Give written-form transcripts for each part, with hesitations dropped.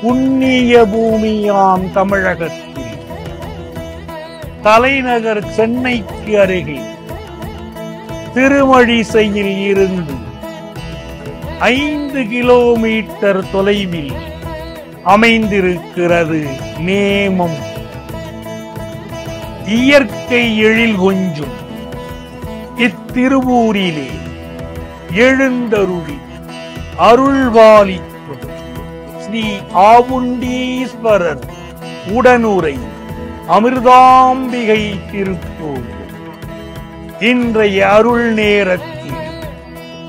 புண்ணிய பூமியாம் தமிழகத்தில் தலைநகர் சென்னைக்கு அருகே திருமழிசையில் இருந்து 5 கிலோமீட்டர் தொலைவில் அமைந்திருக்கிறது நேமம். இயற்கை எழில் கொஞ்சும் இத்திருவூரிலே எழுந்தருளி அருள்வாளிக்கும் ஸ்ரீ ஆவுண்டீஸ்வரர் உடனுரை அமிர்தாம்பிகை திருக்கோவில் இன்றைய அருள் நேரத்தில்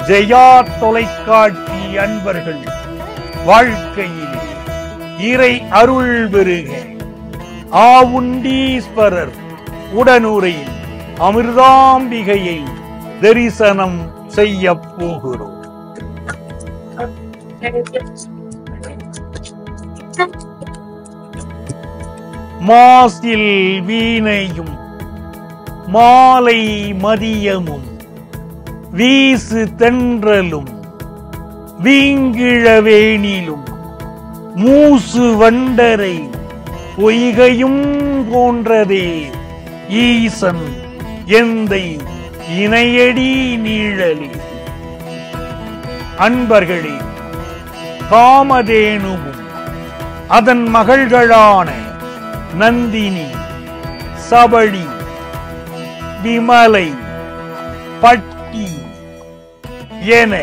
ஜெயா தொலைக்காட்சி அன்பர்கள் வாழ்க்கையிலே இறை அருள் பெறுக. ஆவுண்டீஸ்வரர் உடனுரை அமிர்தாம்பிகையை தரிசனம் செய்ய போகிறோம். மாசில் வீணையும் மாலை மதியமும் வீசு தென்றலும் வீங்கிழவேணிலும் மூசு வண்டரை பொய்கையும் போன்றதே ஈசன் எந்தை இணையடி நீழலே. அன்பர்களே, காமதேனுவும் அதன் மகள்களான நந்தினி, சபளி, விமலை, பட்டி என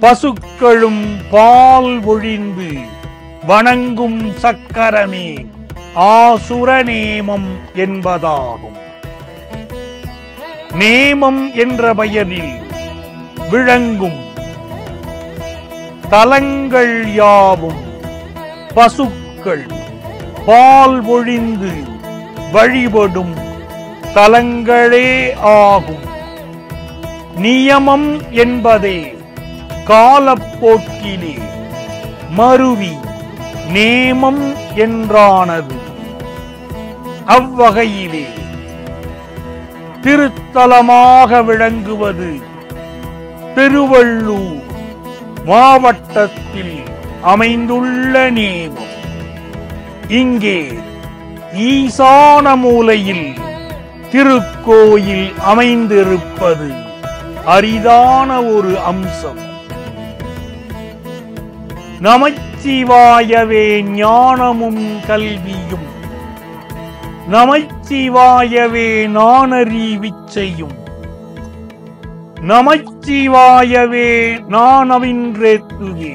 பசுக்களும் பால் ஒழிந்து வணங்கும் சக்கரமே ஆசுரநேமம் என்பதாகும். நேமம் என்ற பெயரில் விளங்கும் தலங்கள் யாவும் பசுக்கள் பால் ஒழிந்து வழிபடும் தலங்களே ஆகும். நியமம் என்பதே காலப்போக்கிலே மருவி நேமம் என்றானது. அவ்வகையிலே திருத்தலமாக விளங்குவது திருவள்ளூர் மாவட்டத்தில் அமைந்துள்ள நேமம். இங்கே ஈசான மூலையில் திருக்கோயில் அமைந்திருப்பது அரிதான ஒரு அம்சம். நமச்சிவாயவே ஞானமும் கல்வியும், நமச்சிவாயவே நானறிவிச்சையும், நமச்சிவாயவே நானவின்றேத்துவே,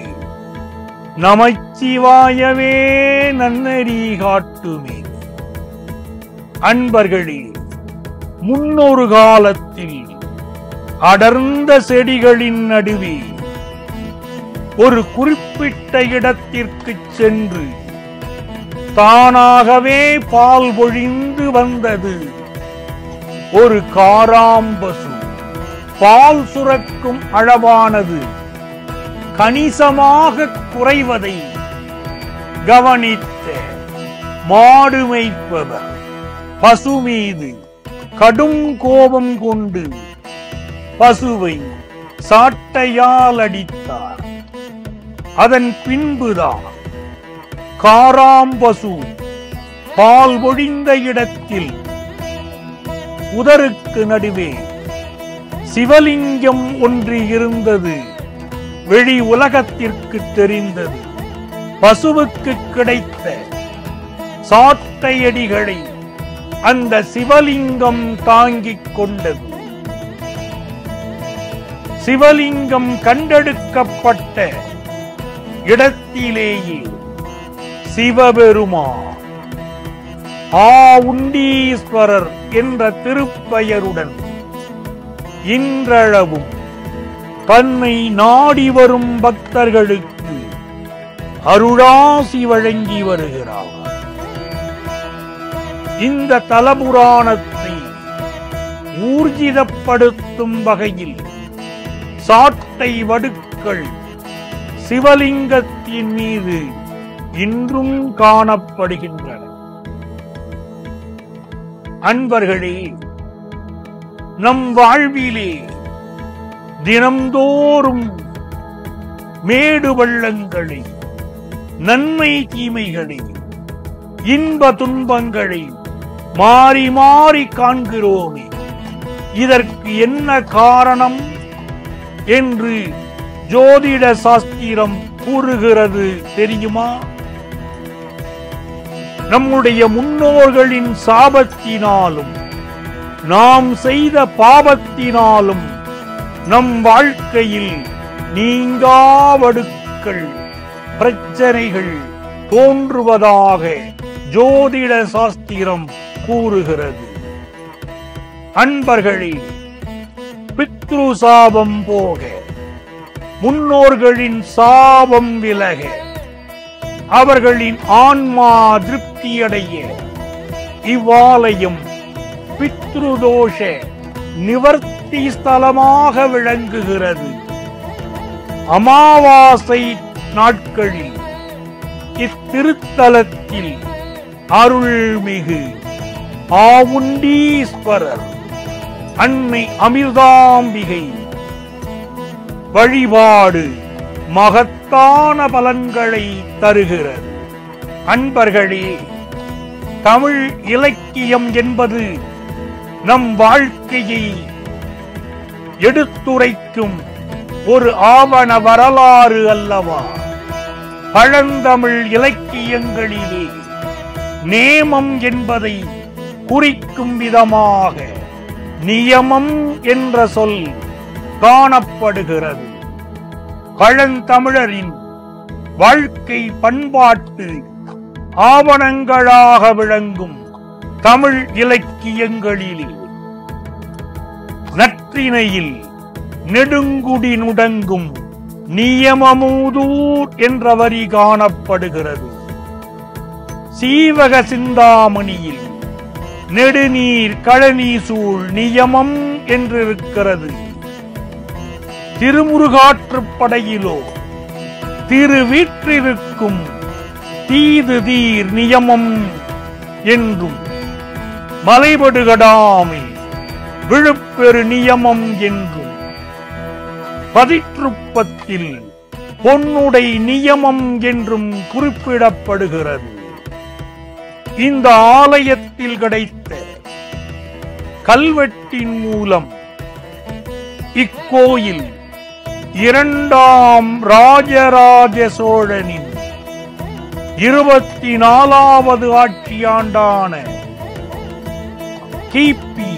நமச்சிவாயவே நன்னறி காட்டுமே. அன்பர்களே, முன்னொரு காலத்தில் அடர்ந்த செடிகளின் நடுவே ஒரு குறிப்பிட்ட இடத்திற்கு சென்று தானாகவே பால் பொழிந்து வந்தது ஒரு காராம்பசு. பால் சுரக்கும் அளவானது கணிசமாக குறைவதை கவனித்த மாடு மேய்ப்பவர் பசு மீது கடும் கோபம் கொண்டு பசுவை சாட்டையால் அடித்தார். அதன் பின்புதான் காராம்பசு பால் பொழிந்த இடத்தில் உதருக்கு நடுவே சிவலிங்கம் ஒன்று இருந்தது வெளி உலகத்திற்கு தெரிந்தது. பசுவுக்கு கிடைத்த சாட்டையடிகளை அந்த சிவலிங்கம் தாங்கிக் கொண்டது. சிவலிங்கம் கண்டெடுக்கப்பட்ட இடத்திலேயே சிவபெருமான் ஆவுண்டீஸ்வரர் என்ற திருப்பெயருடன் இன்றளவும் தன்னை நாடி வரும் பக்தர்களுக்கு அருளாசி வழங்கி வருகிறார். இந்த தலபுராணத்தை ஊர்ஜிதப்படுத்தும் வகையில் சாட்டை வடுக்கள் சிவலிங்கத்தின் மீது இன்றும் காணப்படுகின்றன. அன்பர்களே, நம் வாழ்விலே தினம்தோறும் மேடு பள்ளங்களை நன்மை தீமைகளை, இன்ப துன்பங்களை மாறி மாறி காண்கிறோமே, இதற்கு என்ன காரணம் என்று ஜோதிட சாஸ்திரம் கூறுகிறது தெரியுமா? நம்முடைய முன்னோர்களின் சாபத்தினாலும் நாம் செய்த பாவத்தினாலும் நம் வாழ்க்கையில் நீங்காவடுக்கள், பிரச்சனைகள் தோன்றுவதாக ஜோதிட சாஸ்திரம் கூறுகிறது. அன்பர்களே, பித்ரு சாபம் போக, முன்னோர்களின் சாபம் விலக, அவர்களின் ஆன்மா திருப்தியடைய இவ்வாலயம் பித்ருதோஷ நிவர்த்தி ஸ்தலமாக விளங்குகிறது. அமாவாசை நாட்களில் இத்திருத்தலத்தில் அருள்மிகு ஆவுண்டீஸ்வரர் அன்னை அமிர்தாம்பிகை வழிபாடு மகத்தான பலன்களை தருகிறது. அன்பர்களே, தமிழ் இலக்கியம் என்பது நம் வாழ்க்கையை எடுத்துரைக்கும் ஒரு ஆவண வரலாறு அல்லவா? பழந்தமிழ் இலக்கியங்களிலே நேமம் என்பதை குறிக்கும் விதமாக நியமம் என்ற சொல் காணப்படுகிறது. பழந்தமிழரின் வாழ்க்கை பண்பாட்டு ஆவணங்களாக விளங்கும் தமிழ் இலக்கியங்களிலே நற்றிணையில் நெடுங்குடி நுடங்கும் நியமமூதூர் என்ற வரி காணப்படுகிறது. சீவக சிந்தாமணியில் நெடுநீர் கழனி சூழ் நியமம் என்றிருக்கிறது. திருமுருகாற்றுப்படையிலோ திருவீற்றிருக்கும் தீது தீர் நியமம் என்றும், மலைபடுகடாமில் விழுப்பெரு நியமம் என்றும், பதிற்றுப்பத்தில் பொன்னுடை நியமம் என்றும் குறிப்பிடப்படுகிறது. இந்த ஆலயத்தில் கிடைத்த கல்வெட்டின் மூலம் இக்கோயில் இரண்டாம் ராஜராஜ சோழனின் 24வது ஆட்சியாண்டான கிபி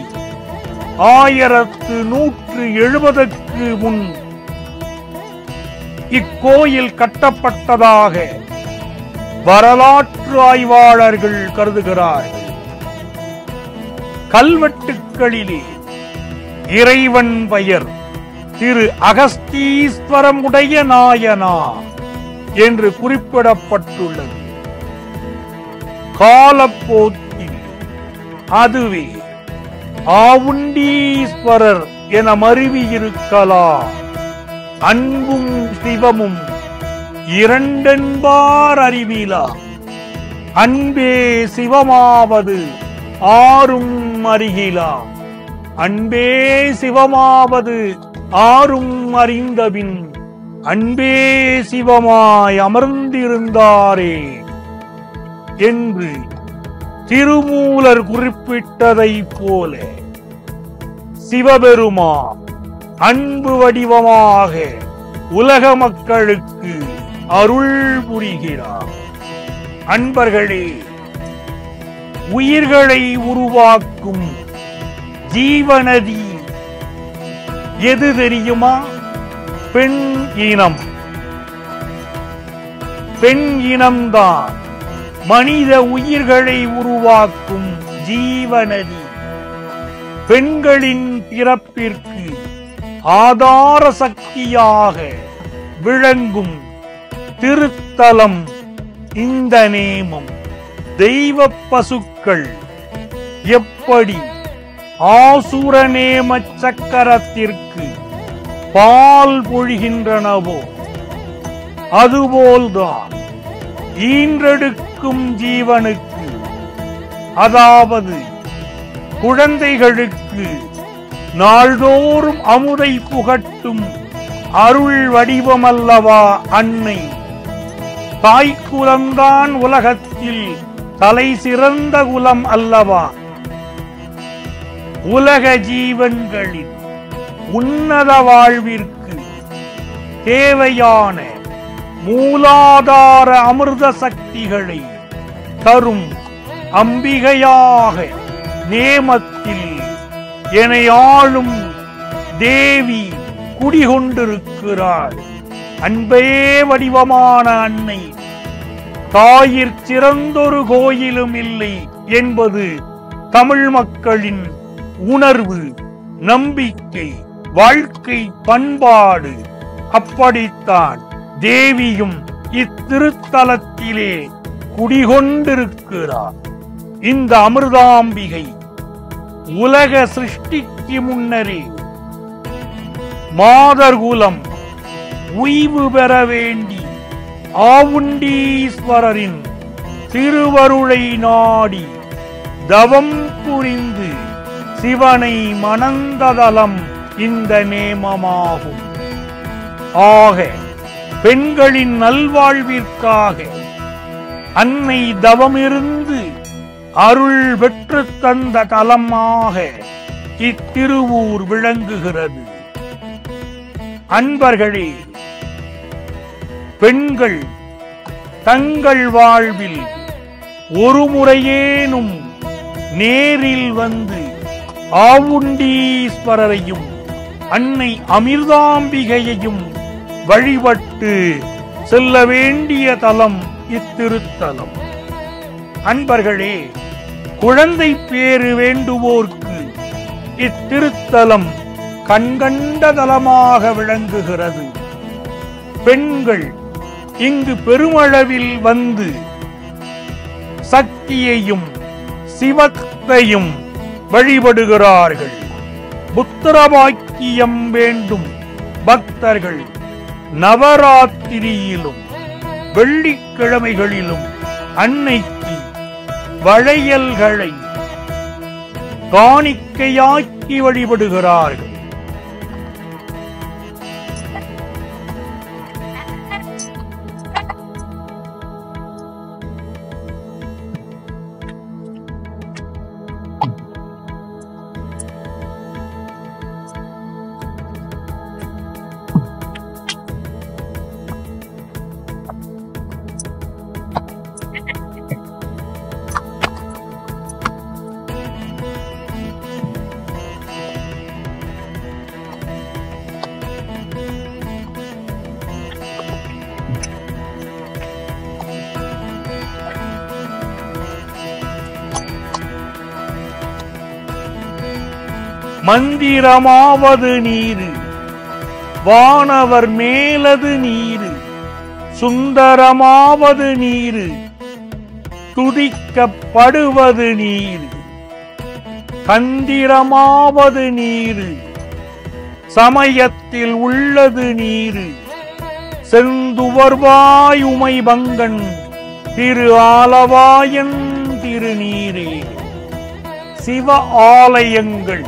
1170க்கு முன் இக்கோயில் கட்டப்பட்டதாக வரலாற்று ஆய்வாளர்கள் கருதுகிறார்கள். கல்வெட்டுக்களிலே இறைவன் பெயர் திரு அகஸ்தீஸ்வரம் உடைய நாயனா என்று குறிப்பிடப்பட்டுள்ளது. காலப்போக்கில் அதுவே ஆவுண்டீஸ்வரர் என மருவியிருக்கலாம். அன்பும் சிவமும் இரண்டென்பார் அறிவிலா, அன்பே சிவமாவது ஆறும் அறிகிலா, அன்பே சிவமாவது ஆறும் அறிந்தபின் அன்பே சிவமாய் அமர்ந்திருந்தாரே என்று திருமூலர் குறிப்பிட்டதைப் போல சிவபெருமான் அன்பு வடிவமாக உலக மக்களுக்கு அருள் புரிகிறார். அன்பர்களே, உயிர்களை உருவாக்கும் ஜீவநதி எது தெரியுமா? பெண் இனம். பெண் இனம்தான் மனித உயிர்களை உருவாக்கும் ஜீவநதி. பெண்களின் பிறப்பிற்கு ஆதார சக்தியாக விளங்கும் திருத்தலம் இந்த நேமம். தெய்வ பசுக்கள் எப்படி ஆசுர நேம சக்கரத்திற்கு பால் பொழிகின்றனவோ அதுபோல்தான் ஈன்றெடுக்கும் ஜீவனுக்கு, அதாவது குழந்தைகளுக்கு நாள்தோறும் அமுதை புகட்டும் அருள் வடிவமல்லவா அன்னை. தாய்க்குலம்தான் உலகத்தில் தலை சிறந்த குலம் அல்லவா? உலக ஜீவன்களின் உன்னத வாழ்விற்கு தேவையான மூலாதார அமிர்த சக்திகளை தரும் அம்பிகையாக நேமத்தில் என்னை ஆளும் தேவி குடிகொண்டிருக்கிறாள். அன்பே வடிவமான அன்னை, தாயிற் சிறந்தொரு கோயிலும் இல்லை என்பது தமிழ் மக்களின் உணர்வு, நம்பிக்கை, வாழ்க்கை பண்பாடு. அப்படித்தான் தேவியும் இத்திருத்தலத்திலே குடிகொண்டிருக்கிறார். இந்த அமிர்தாம்பிகை உலக சிருஷ்டிக்கு முன்னரே மாதர்குலம் உய்வு பெற வேண்டி ஆவுண்டீஸ்வரரின் திருவருளை நாடி தவம் புரிந்து சிவனை மணந்ததலம் இந்த நேமமாகும். ஆக பெண்களின் நல்வாழ்விற்காக அன்னை தவமிருந்து அருள் பெற்று தந்த தலமாக இத்திருவூர் விளங்குகிறது. அன்பர்களே, பெண்கள் தங்கள் வாழ்வில் ஒரு முறையேனும் நேரில் வந்து ஆவுண்டீஸ்வரரையும் அன்னை அமிர்தாம்பிகையையும் வழிபட்டு செல்ல வேண்டிய தலம் இத்திருத்தலம். அன்பர்களே, குழந்தை பேறு வேண்டுவோர்க்கு இத்திருத்தலம் கண்கண்ட தலமாக விளங்குகிறது. பெண்கள் இங்கு பெருமளவில் வந்து சக்தியையும் சிவத்தையும் வழிபடுகிறார்கள். புத்திரபாக்கியம் வேண்டும் பக்தர்கள் நவராத்திரியிலும் வெள்ளிக்கிழமைகளிலும் அன்னைக்கு வளையல்களை காணிக்கையாக்கி வழிபடுகிறார்கள். மந்திரமாவது நீரு, வானவர் மேலது நீரு, சுந்தரமாவது நீரு, துதிக்கப்படுவது நீரு, தந்திரமாவது நீரு, சமயத்தில் உள்ளது நீரு, செந்துவர்வாய் உமைபங்கன் திரு ஆலவாயன் திருநீரே. சிவ ஆலயங்கள்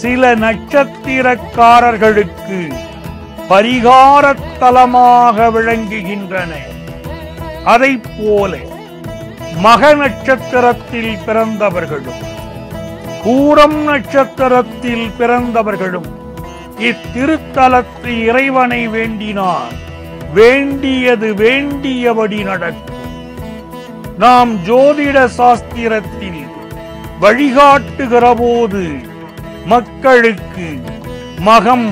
சில நட்சத்திரக்காரர்களுக்கு பரிகாரத்தலமாக விளங்குகின்றன. அதைப் போல மக நட்சத்திரத்தில் பிறந்தவர்களும் பூரம் நட்சத்திரத்தில் பிறந்தவர்களும் இத்திருத்தலத்து இறைவனை வேண்டினார் வேண்டியது வேண்டியபடி நடக்கும். நாம் ஜோதிட சாஸ்திரத்தில் வழிகாட்டுகிற போது மக்களுக்கு மகம்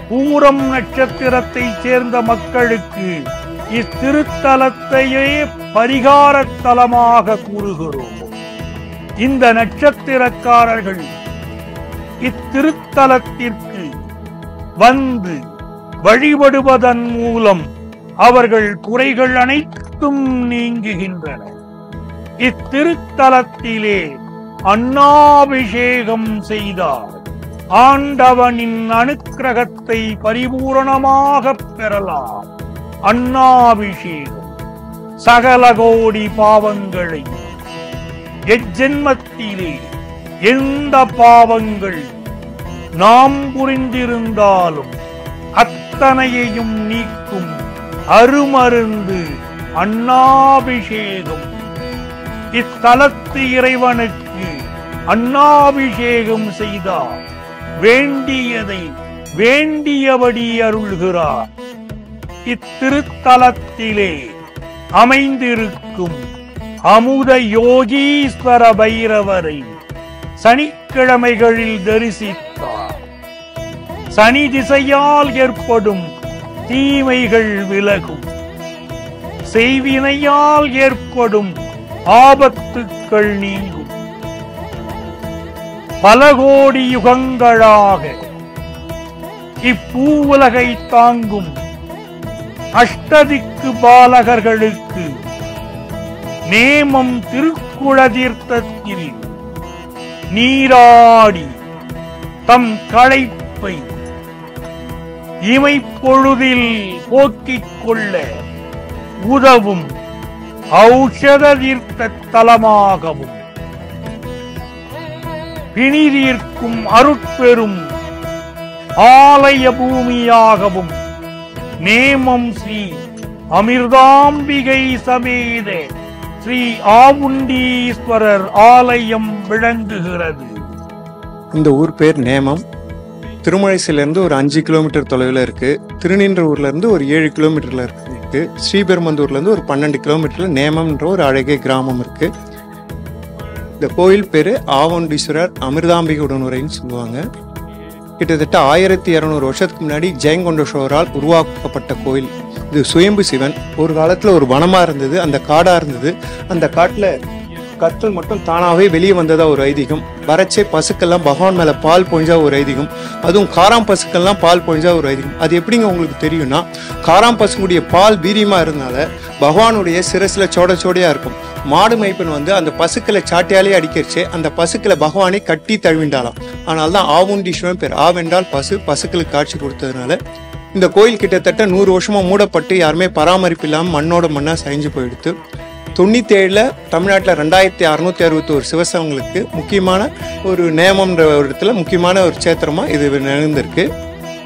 பூரம் நட்சத்திரத்தை சேர்ந்த மக்களுக்கு இத்திருத்தலத்தையே பரிகாரத்தலமாக கூறுகிறோம். இந்த நட்சத்திரக்காரர்கள் இத்திருத்தலத்திற்கு வந்து வழிபடுவதன் மூலம் அவர்கள் குறைகள் அனைத்தும் நீங்குகின்றன. இத்திருத்தலத்திலே அன்னாபிஷேகம் செய்தார் ஆண்டவனின் அனுக்கிரகத்தை பரிபூரணமாக பெறலாம். அன்னாபிஷேகம் சகல கோடி பாவங்களை எஜ்ஜென்மத்திலே எந்த பாவங்கள் நாம் புரிந்திருந்தாலும் அத்தனையையும் நீக்கும் அருமருந்து அன்னாபிஷேகம். இத்தலத்து இறைவனுக்கு அன்னாபிஷேகம் செய்தார் வேண்டியதை வேண்டியபடி அருள்கிறார். இத்திருத்தலத்திலே அமைந்திருக்கும் அமுத யோகீஸ்வர பைரவரை சனிக்கிழமைகளில் தரிசித்தார். சனி திசையால் ஏற்படும் தீமைகள் விலகும். செய்வினையால் ஏற்படும் ஆபத்துக்கள் நீங்கும். பல கோடி யுகங்களாக இப்பூவுலகை தாங்கும் அஷ்டதிக்கு பாலகர்களுக்கு நேமம் திருக்குளதீர்த்தத்தில் நீராடி தம் களைப்பை இமைப்பொழுதில் போக்கிக் கொள்ள உதவும் ஔஷத தீர்த்த தலமாகவும் பிணிதீர்க்கும் அருட்பெரும் ஆலய பூமியாகவும் நேமம் ஸ்ரீ அமிர்தாம்பிகை சமேத ஸ்ரீ ஆவுண்டீஸ்வரர் ஆலயம் விளங்குகிறது. இந்த ஊர் பேர் நேமம். திருமழிசையிலிருந்து ஒரு 5 கிலோமீட்டர் தொலைவில் இருக்கு. திருநின்றவூர்ல இருந்து ஒரு 7 கிலோமீட்டர்ல இருக்கு. ஸ்ரீபெரும்பந்தூர்ல இருந்து ஒரு 12 கிலோமீட்டர்ல நேமம்ன்ற ஒரு அழகிய கிராமம் இருக்கு. இந்த கோயில் பேரு ஆவுண்டீஸ்வரர் அமிர்தாம்பிகை உடனுரைன்னு சொல்லுவாங்க. கிட்டத்தட்ட 1200 வருஷத்துக்கு முன்னாடி ஜெயங்கொண்ட சோழரால் உருவாக்கப்பட்ட கோயில். இது சுயம்பு சிவன். ஒரு காலத்துல ஒரு வனமா இருந்தது, அந்த காடா இருந்தது. அந்த காட்டுல கற்கள் மட்டும் தானாவே வெளியே வந்ததா ஒரு ஐதீகம். வரச்சே பசுக்கெல்லாம் பகவான் மேல பால் பொழிஞ்சா ஒரு ஐதீகம். அதுவும் காராம் பசுக்கெல்லாம் பால் பொழிஞ்சா ஒரு ஐதீகம். அது எப்படிங்க உங்களுக்கு தெரியும்னா, காராம் பசுடைய பால் வீரியமா இருந்தனால பகவானுடைய சிரசுல சோட சோடையா இருக்கும். மாடு மைப்பன் வந்து அந்த பசுக்களை சாட்டியாலே அடிக்கிறச்சு அந்த பசுக்களை பகவானை கட்டி தழுவிண்டாலாம். அதனால்தான் ஆவுண்டீஸ்வரன் பேர். ஆவென்றால் பசு, பசுக்களுக்கு காட்சி கொடுத்ததுனால இந்த கோயில் கிட்டத்தட்ட 100 வருஷமா மூடப்பட்டு யாருமே பராமரிப்பு இல்லாமல் மண்ணோட மண்ணா சரிஞ்சு போயிடுத்து. 97 தமிழ்நாட்டில் 2661 சிவசவங்களுக்கு முக்கியமான ஒரு நேமம்ன்ற ஒரு இடத்துல முக்கியமான ஒரு சேத்திரமா இது நிகழ்ந்திருக்கு.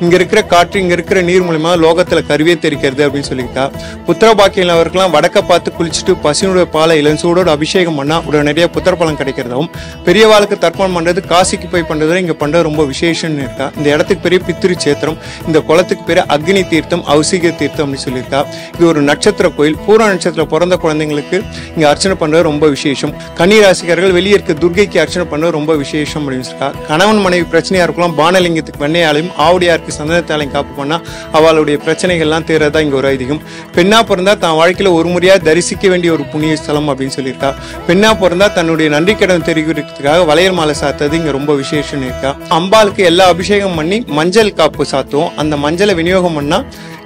இங்க இருக்கிற காற்று, இங்க இருக்கிற நீர் மூலமா லோகத்துல கருவே தெரிக்கிறது அப்படின்னு சொல்லிட்டா. புத்திரபாக்கியம் அவருக்கெல்லாம் வடக்க பார்த்து குளிச்சுட்டு பசுனுடைய பாலை இளஞ்சூடோட அபிஷேகம் பண்ணா உடனடியாக புத்திரபலம் கிடைக்கிறதாவும், பெரியவாளுக்கு தர்ப்பணம் பண்றது காசிக்கு போய் பண்றது இங்க பண்றது ரொம்ப விசேஷம்னு இருக்கா. இந்த இடத்துக்கு பெரிய பித்திரு சேத்திரம். இந்த குளத்துக்கு பேரு அக்னி தீர்த்தம், ஔசிக தீர்த்தம் அப்படின்னு சொல்லியிருக்கா. இது ஒரு நட்சத்திர கோயில். பூர நட்சத்திர பிறந்த குழந்தைங்களுக்கு இங்க அர்ச்சனை பண்றது ரொம்ப விசேஷம். கன்னிராசிக்காரர்கள் வெளியே இருக்க துர்கைக்கு அர்ச்சனை பண்றது ரொம்ப விசேஷம் அப்படின்னு இருக்கா. கணவன் மனைவி பிரச்சனையா இருக்கலாம், பானலிங்கத்துக்கு வெண்ணையாலையும் ஆவுடையாருக்கு சந்தனத்தாலையும் காப்பு பண்ணா அவளுடைய பிரச்சனைகள்லாம் தீரதா இங்க ஒரு ஐதீகம். பெண்ணா பிறந்தா தான் வாழ்க்கையில ஒரு முறையா தரிசிக்க வேண்டிய ஒரு புண்ணிய ஸ்தலம் அப்படின்னு சொல்லியிருக்கா. பெண்ணா பிறந்தா தன்னுடைய நன்றி கடன் தெரிவிக்கிறதுக்காக வளையல் மாலை சாத்தது இங்க ரொம்ப விசேஷம் இருக்கா. அம்பாளுக்கு எல்லா அபிஷேகம் பண்ணி மஞ்சள் காப்பு சாத்துவோம். அந்த மஞ்சளை விநியோகம் பண்ணா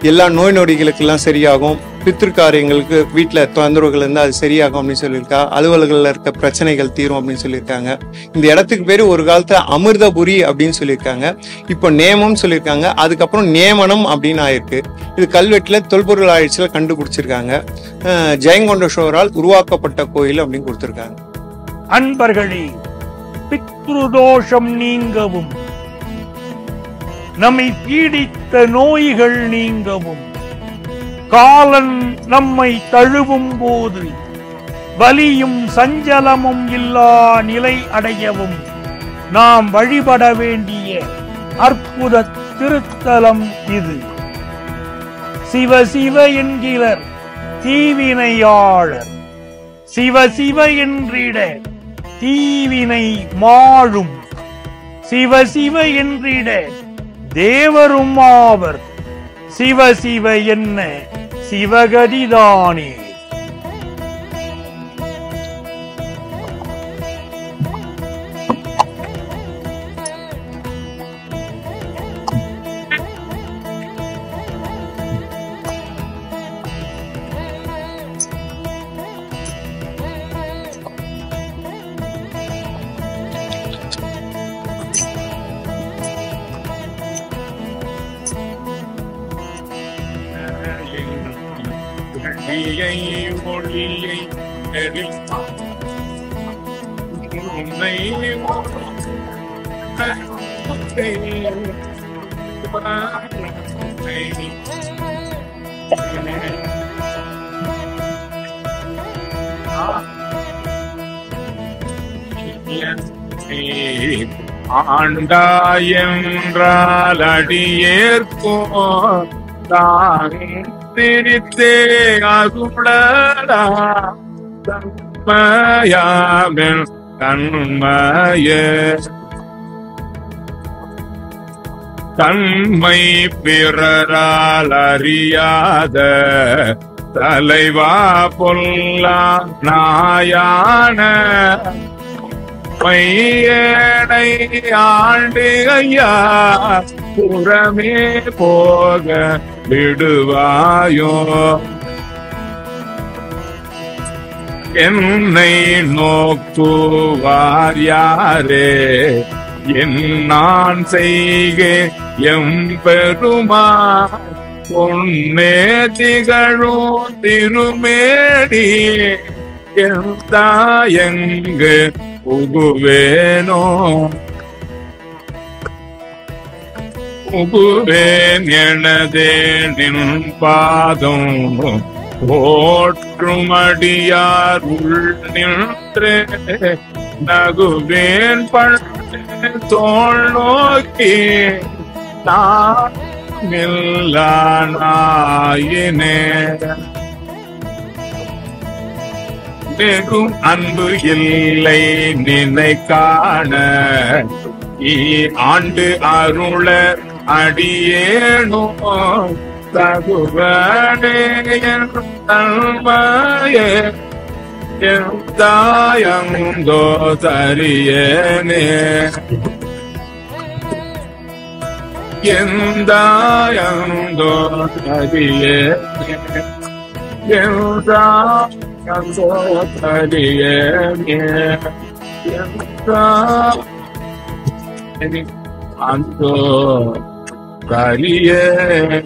எல்லா நோய் நொடிகளுக்கு எல்லாம் சரியாகும். பித்திருக்காரியங்களுக்கு வீட்டுல தொந்தரவுகள் இருந்தா அது சரியாகும் அப்படின்னு சொல்லியிருக்கா. அலுவலகங்கள்ல இருக்க பிரச்சனைகள் தீரும் அப்படின்னு சொல்லியிருக்காங்க. இந்த இடத்துக்கு பேரு ஒரு காலத்துல அமிர்தபுரி அப்படின்னு சொல்லியிருக்காங்க. இப்போ நேமம் சொல்லியிருக்காங்க. அதுக்கப்புறம் நேமனம் அப்படின்னு ஆயிருக்கு. இது கல்வெட்டுல தொல்பொருள் ஆராய்ச்சியில கண்டுபிடிச்சிருக்காங்க. ஜெயங்கொண்ட சோழரால் உருவாக்கப்பட்ட கோயில் அப்படின்னு கொடுத்திருக்காங்க. அன்பர்களே, பித்ருதோஷம் நீங்கவும், நம்மை பீடித்த நோய்கள் நீங்கவும், காலன் நம்மை தழுவும் போது வலியும் சஞ்சலமும் இல்லா நிலை அடையவும் நாம் வழிபட வேண்டிய அற்புத திருத்தலம் இது. சிவ சிவ என்கிறர் தீவினையாளர், சிவ சிவ என்றிட தீவினை மாழும், சிவ சிவ என்றிட தேவரும் ஆவர், சிவ சிவ என்ன சிவகதிதானே. ஆண்டாயென்றால் அடியேற்கோ தான் திரித்தே அகுடலா தன்மயாமில் தன்மய தன்மை பிறரால் அறியாத தலைவா பொல்லா நாயான மையனை ஆண்டு ஐயா புறமே போக விடுவாயோ என்னை நோக்குவார் யாரே என் நான் செய்க எம்பெருமா பொன்னே திகழும் திருமேடி எங்கு புகுவேனோ புகுவேன் எனதே நின் பாதம் போற்றுமடியார் உள் நின்றே நகுவேன் பழ தோள் நோக்கி நாயினே வெறும் அன்பு இல்லை நினை காண ஆண்டு அருள அடியேனோ தகுவனே தன்மயே தாயந்தோ தரியனே எந்தாயந்தோ தரியனே எந்தாயந்தோ தரியனே அந்தோ தரியனே